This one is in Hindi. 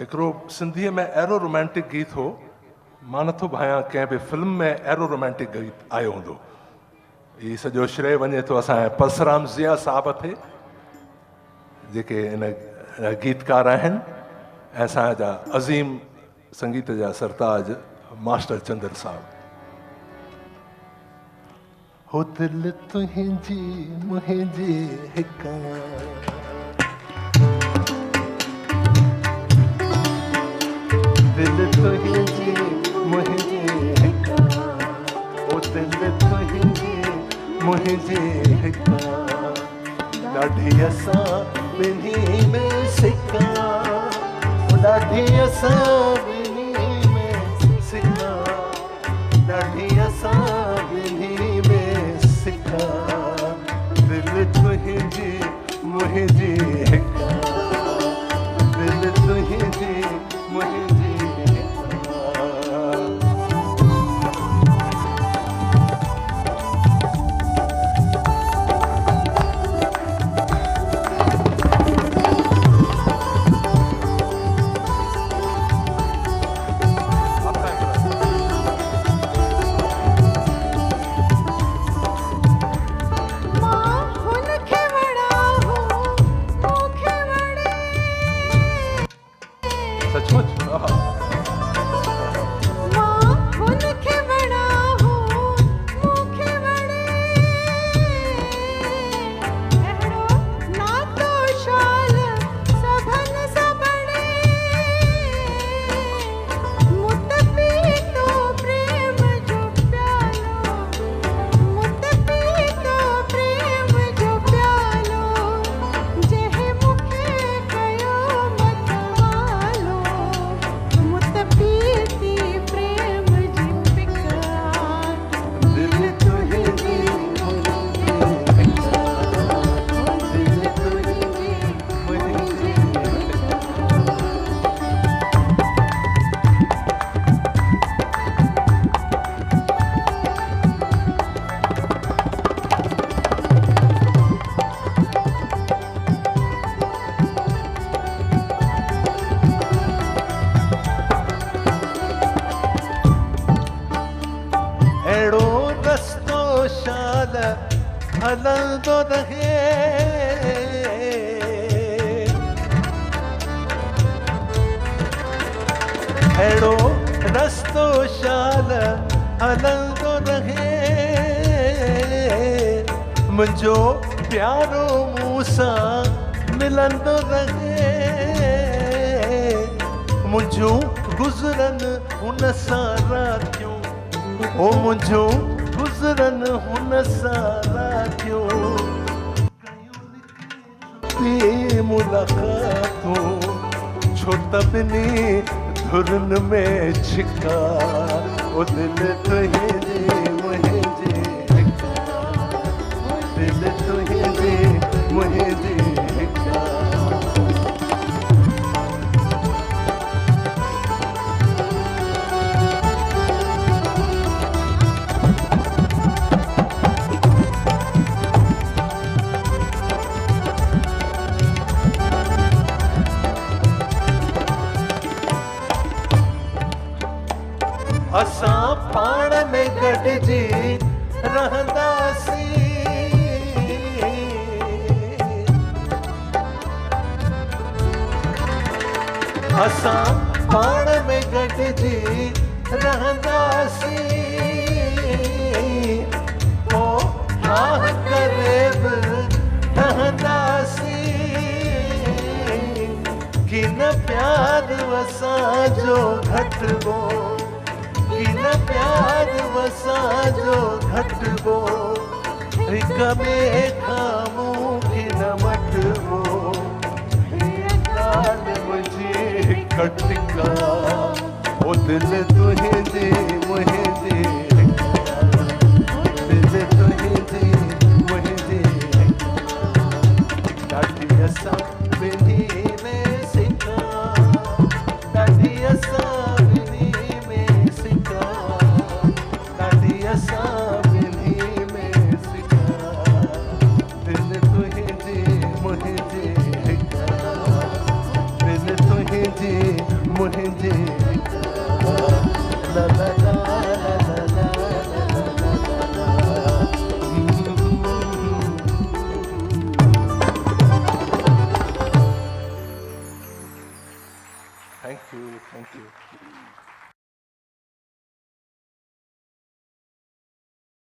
एकरो सिंधी में एरो रोमांटिक गीत हो, मां नथो भायां कंहिं बि फिल्म में एरो रोमांटिक गीत आयो हूंदो। ये सॼो श्रेय वञे थो असांजे परसराम ज़िया साहब खे, जेके इन गीतकार आहिनि, ऐं असांजा अज़ीम संगीत जा सरताज मास्टर चंदर साहब। हो दिल तुंहिंजी मुंहिंजी हिका, दिल तुंहिंजी मुंहिंजी हिका, ओ दिल तुंहिंजी मुंहिंजी हिका, ॾाढी असां ॿिन्ही में सिका, ॾाढी असां ॿिन्ही में सिका, ॾाढी असां ॿिन्ही में सिका, दिल तुंहिंजी मुंहिंजी हिका, दिल तुंहिंजी मुंहिंजी हलंदो रहे, अहिड़ो रस्तो शाल हलंदो रहे, मुंहिंजो प्यारो मूं सां मिलंदो रहे, मुंहिंजूं गुज़रनि हुन सां रातियूं, ओ मुंहिंजूं गुज़रनि हुन सां रातियूं, कयूं मुलाक़ातूं, छो त ॿिन्ही धुरनि में छिका, ओ दिल तुंहिंजी मुंहिंजी हिका, दिल तुंहिंजी मुंहिंजी हिका। असां पाण में गॾिजी रहंदासीं, असां पाण में गॾिजी रहंदासीं, ओ ठाह करे बि रहंदासीं, कि न प्यार असांजो घटिबो, न प्यार वसाजो घटबो, हिक ॿिए खां मूंखे न मटबो, ॻाल्हि मुंहिंजी हिक टिका, ओ दिल तुंहिंजी मुंहिंजी हिका, दिल तुंहिंजी मुंहिंजी हिका, ॾाढी असां ॿिन्ही में सिका, ॾाढी असां मुंहिंजी मुझे ला ला ला ला ला थैंक यू